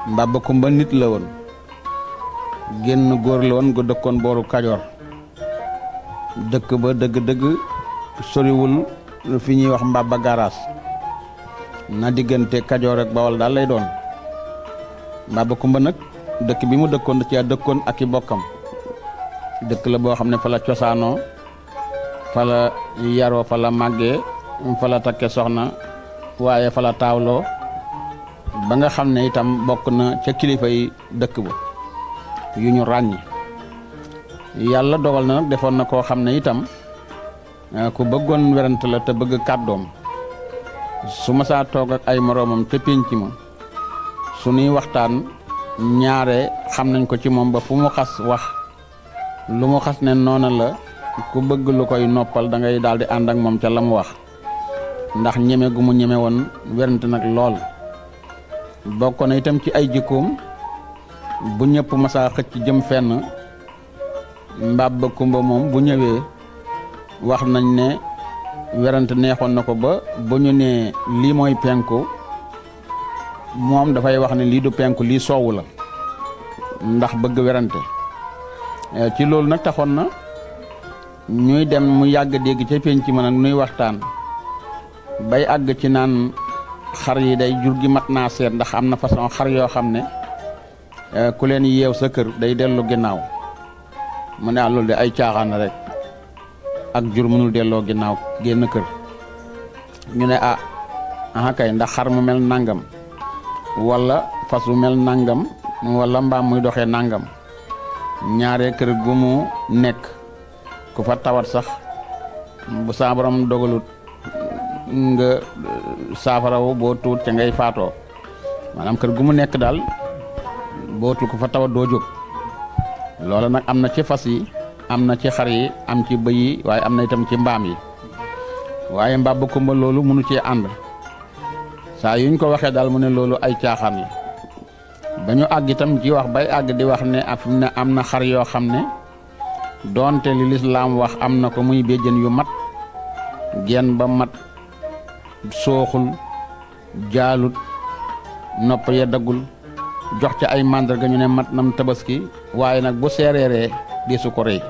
Mbaba Kumba nit la woon génn góor la woon gu dëkkoon booru Kajoor dëkk ba dëgg-dëgg soriwul fi ñuy wax Mbaba Garaas na diggante Kajoor ak Bawol daal lay doon Mbaba Kumba nag dëkk bi mu dëkkoon da ci dëkkoon ak i bokkam dëkk la boo xam ne fa la cosaanoo fa la yaroo fa la màggee fa la takke soxna waaye fa la taawloo ba nga xam ne itam bokk na ca kilifa yi dëkk ba yu ñu ràññi yàlla dogal na nag defoon na koo xam ne itam ku bëggoon werante la te bëgg kàddoom su ma saa toog ak ay moroomam te pénc ma su nuy waxtaan ñaare xam nañ ko ci moom ba fu mu xas wax lu mu xas ne noona la ku bëgg lu koy noppal da ngay daal di ànd ak moom ca la mu wax ndax ñeme gu mu ñeme woon werante nag lool bokk na itam ci ay jikkoom bu ñëpp masaa xëcc jëm fenn Mbaba Kumba moom bu ñëwee wax nañ ne werante neexoon na ko ba bu ñu nee lii mooy penku moom dafay wax ne lii du penku lii soowu la ndax bëgg werante ci loolu nag taxoon na ñuy dem mu yàgg dégg ca penc ma nag nuy waxtaan bay àgg ci naan xar yi day jur gi mat naa seet ndax am na façon xar yoo xam ne ku leen yeew sa kër day dellu ginnaaw mu ne loolu de ay caaxaan rek ak jur mënul delloo ginnaaw génn kër ñu ne kay ndax xar mu mel nangam wala fas mu mel nangam wala mbaam muy doxee nangam ñaare kër gu mu nekk ku fa tawat sax bu saa borom dogalut nga saafarawu boo tuut ca ngay faatoo maanaam kër gu mu nekk daal bootul ku fa tawat doo jóg loola nag am na ci fas yi am na ci xar yi am ci bëy yi waaye am na itam ci mbaam yi waaye Mbaba Kumba loolu mënu cee ànd saa yuñ ko waxee daal mu ne loolu ay caaxaan la ba ñu àgg itam ci wax bay àgg di wax ne fi mu ne am na xar yoo xam ne doonte li lislaam wax am na ko muy béjjën yu mat genn ba mat sooxul jaalut nopp ya daggul jox ca ay màndarga ñu ne mat nam tabaski waaye nag bu seereeree di su ko rëy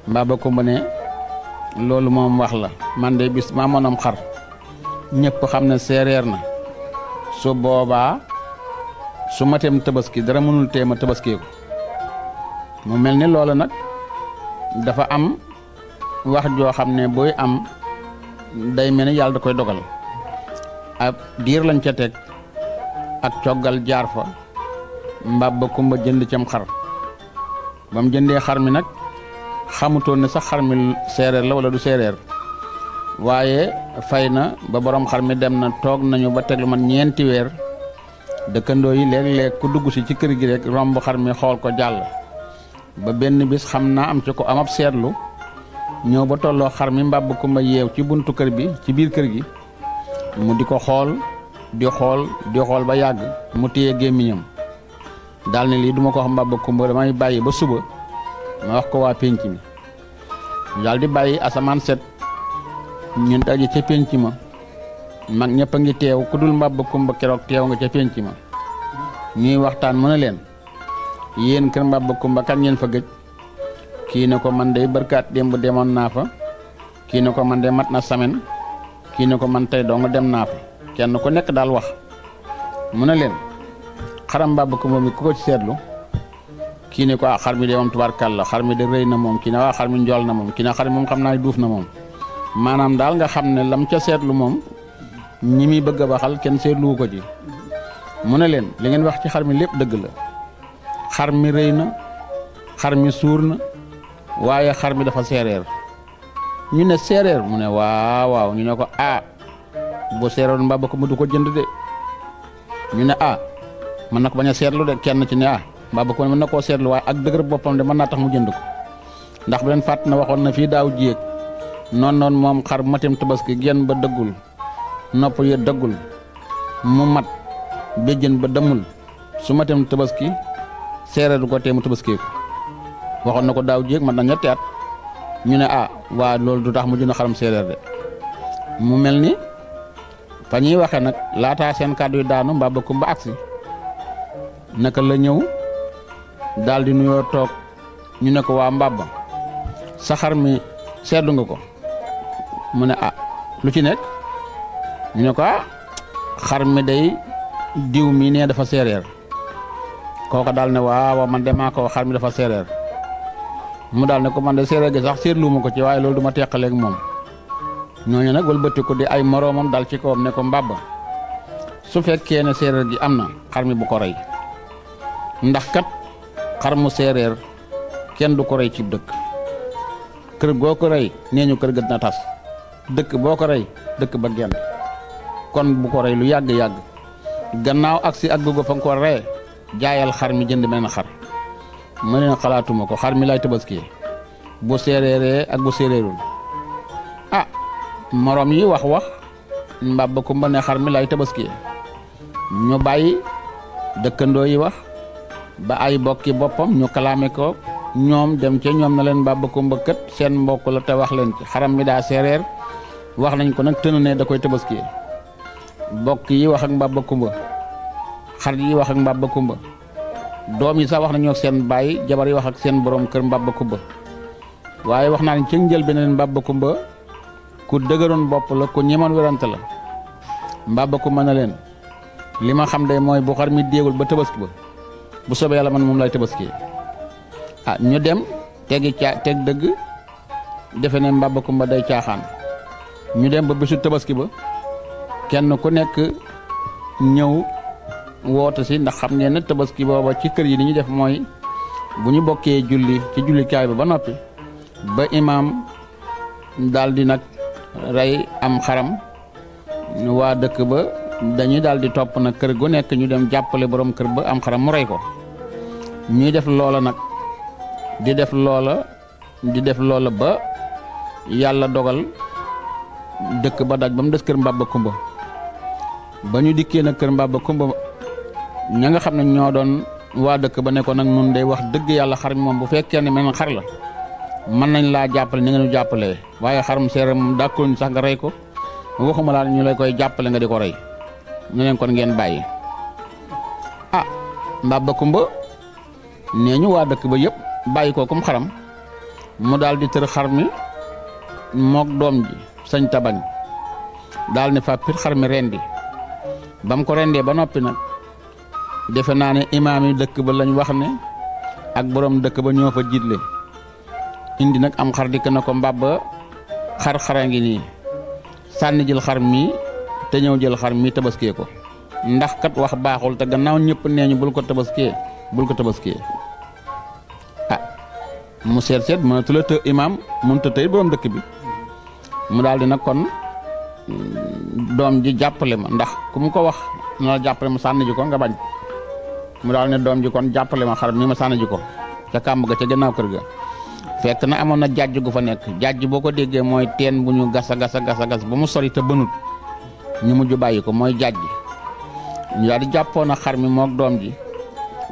Mbaba Kumba ne loolu moom wax la man de bis maa mënam xar ñëpp xam ne seereer na su boobaa su mateem tabaski dara mënul teema tabaskee ko mu mel ni loola nag dafa am wax joo xam ne booy am day mel ni yàlla da koy dogal ab diir lañ ca teg ak coggal jaar fa Mbaba Kumba jënd cam xar ba mu jëndee xar mi nag xamutoon ne sax xar mi séeréer la wala du séeréer waaye fay na ba borom xar mi dem na toog nañu ba teg lu man ñeenti weer dëkkandoo yi léeg-léeg ku dugg si ci kër gi rek romb xar mi xool ko jàll ba benn bis xam naa am ci ko amab seetlu ñëw ba tolloo xar mi Mbaba Kumba yeew ci buntu kër bi ci biir kër gi mu di ko xool di xool ba yàgg mu téye gémmiñam daal ne lii duma ko wax Mbaba Kumba damay bàyyi ba suba ma wax ko waa pénc mi daal di bàyyi asamaan set ñun daje ca pénc ma mag ñëpp a ngi teew ku dul Mbaba Kumba keroog teew nga ca pénc ma ñuy waxtaan mu ne leen yéen kër Mbaba Kumba kan ngeen fa gëj kii ne ko man de barkaat démb demoon naa fa kii ne ko man de mat na semaine kii ne ko man tey doo nga dem naa fa kenn ku nekk daal wax mu ne leen xaram Mbaba Kumba mi ku ko ci seetlu kii ne ko xar mi de moom tubaarkàlla xar mi de rëy na moom kii ne xar mi njool na moom kii ne xar mi moom xam naa duuf na moom maanaam daal nga xam ne lam ca seetlu moom ñi muy bëgg a waxal kenn seetluwu ko ci mu ne leen li ngeen wax ci xar mi lépp dëgg la xar mi rëy na xar mi suur na waaye xar mi dafa séeréer ñu ne séeréer mu ne waaw ñu ne ko bu séeréeroon Mbaba Kumba du ko jënd de ñu ne mën na ko bañ a seetlu de kenn ci ne Mbaba Kumba mën na koo seetlu waaye ak dëgër boppam de mën naa tax mu jënd ko ndax bu leen fàtt na waxoon na fii daaw jéeg noonu moom xar matem tabaski genn ba dëggul nopp ya dëggul mu mat béjjën ba demul su matem tabaski séeréer du ko tee mu tabaskee ko waxoon na ko daaw jéeg mat na ñetti at ñu ne waa loolu du tax mu jënd xaram séeréer de mu mel ni fa ñuy waxee nag laataa seen kàddu yu daanu Mbaba Kumba agsi naka la ñëw daal di nuyoo toog ñu ne ko waa Mbaba sa xar mi seetlu nga ko mu ne lu ci nekk ñu ne ko xar mi day diw mi nee dafa séeréer kooka daal ne waaw man de maa ko xar mi dafa séeréer mu daal ne ko man de séeréer gi sax seetlu ma ko ci waaye loolu du ma teqaleeg moom ñooñu nag wëlbati ko di ay moroomam dal ci kawam ne ko Mbaba su fekkee ne séeréer gi am na xar mi bu ko rey ndax kat xar mu séeréer kenn du ko rey ci dëkk kër goo ko rey nee ñu kër ga na tas dëkk boo ko rey dëkk ba genn kon bu ko rey lu yàgg-yàgg gannaaw agsi ak dugg fa nga ko rey jaayal xar mi jënd menn xar ma leen xalaatuma ko xar mi lay tabaski bu séeréeree ak bu séeréerul morom yi wax Mbaba Kumba ne xar mi lay tabaski ñu bàyyi dëkkandoo yi wax ba ay bokki boppam ñu kalaame ko ñoom dem ca ñoom na leen Mbaba Kumba kët seen mbokk la te wax leen ci xaram mi daa séeréer wax nañ ko nag tëna ne da koy tabaski bokk yi wax ak Mbaba Kumba xarit yi wax ak Mbaba Kumba doom yi sax wax nañu ak seen baay jabar yi wax ak seen borom kër Mbaba Kumba waaye wax naa ne ci njël beneen Mbaba Kumba ku dëgëroon bopp la ku ñemoon werante la Mbaba Kumba na leen li ma xam day mooy bu xar mi déegul ba tabaski ba bu soobee yàlla man moom lay tabaski ñu dem teg dëgg defe ne Mbaba Kumba day caaxaan ñu dem ba bisu tabaski ba kenn ku nekk ñëw woote si ndax xam ngeen ne tabaski booba ci kër yi li ñu def mooy bu ñu bokkee julli ci jullikaay ba noppi ba imaam daal di nag rey am xaram waa dëkk ba dañuy daal di topp nag kër gu nekk ñu dem jàppale borom kër ba am xaram mu rey ko ñuy def loola nag di def loola ba yàlla dogal dëkk ba daj ba mu des kër Mbaba Kumba ba ñu dikkee nag kër Mbaba Kumba ña nga xam ne ñoo doon waa dëkk ba ne ko nag nun day wax dëgg yàlla xar mi moom bu fekkee ne mel xar la mën nañ laa jàppale ni nga ñu jàppalee waaye xarum séeréer moom dàkkuñ sax nga rey ko waxuma laa ñu lay koy jàppale nga di ko rey ñu leen kon ngeen bàyyi Mbaba Kumba nee ñu waa dëkk ba yëpp bàyyi ko comme xaram mu daal di tër xar mi mook doom ji sañ tabañ daal ne fa pit xar mi rendi ba mu ko rendee ba noppi nag defe naa ne imaam yi dëkk ba lañ wax ne ak borom dëkk ba ñoo fa jiitle indi nag am xar dikk na ko Mbaba xar-xara ngi nii sànni jël xar mi te ñëw jël xar mi tabaskee ko ndax kat wax baaxul te gannaaw ñëpp nee ñu bul ko tabaskee mu seet mënatu la të imaam mënut a tëy borom dëkk bi mu daal di nag kon doom ji jàppale ma ndax ku mu ko wax na la jàppale ma sànni ji ko nga bañ mu daal ne doom ji kon jàppale ma xar mi ma sànni ji ko ca kàmb ga ca gannaaw kër ga fekk na amoon na jàjj gu fa nekk jàjj boo ko déggee mooy teen bu ñu gas a gas ba mu sori te bënut ñu mujj bàyyi ko mooy jàjj ñu daal di jàppoon a xar mi mook doom ji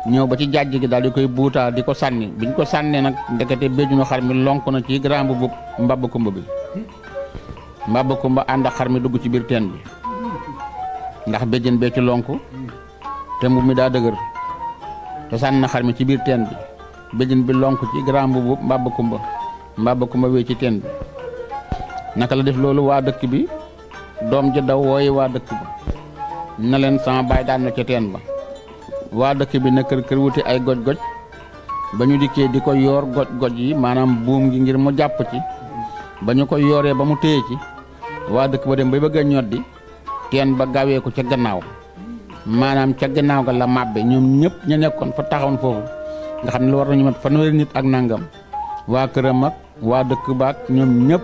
ñëw ba ci jàjj gi daal di koy buutaa di ko sànni biñ ko sànnee nag ndekete béjjunu xar mi lonk na ci grand bu Mbaba Kumba bi Mbaba Kumba ànd ak xar mi dugg ci biir teen bi ndax béjjën bee ci lonk te mbubb mi daa dëgër te sànni na xar mi ci biir teen bi béjjën bi lonk ci grand bu Mbaba Kumba wee ci teen bi naka la def loolu waa dëkk bi doom ja daw wooyi waa dëkk ba na leen sama baay daan na ca teen ba waa dëkk bi na kër wuti ay goj-goj ba ñu dikkee di ko yoor goj-goj yi maanaam buum gi ngir mu jàpp ci ba ñu ko yooree ba mu téye ci waa dëkk ba dem ba bëgg a ñoddi teen ba gawee ko ca gannaaw maanaam ca gannaaw ga la màbbe ñoom ñëpp ñu nekkoon fa taxawoon foofu nga xam ne lu war nañu mat fanweeri nit ak nangam waa këram ak waa dëkk baak ñoom ñëpp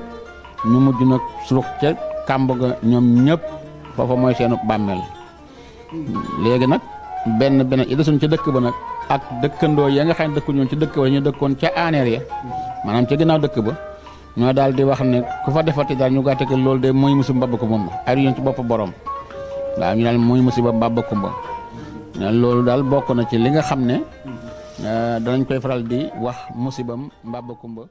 ñu mujj nag surux ca kàmb ga ñoom ñëpp foofa mooy seenu bàmmeel léegi nag benn yi desoon ca dëkk ba nag ak dëkkandoo ya nga xam ne dëkku ñoon ci dëkk ba ñu dëkkoon ca aaneer ya maanaam ca ginnaaw dëkk ba ñoo daal di wax ne ku fa defati daal ñu gàtte que loolu de mooy musiba Mbaba Kumba ay yoon ci bopp borom waaw ñu daal mooy musiba Mbaba Kumba loolu daal bokk na ci li nga xam ne danañ koy faral di wax musibam Mbaba Kumba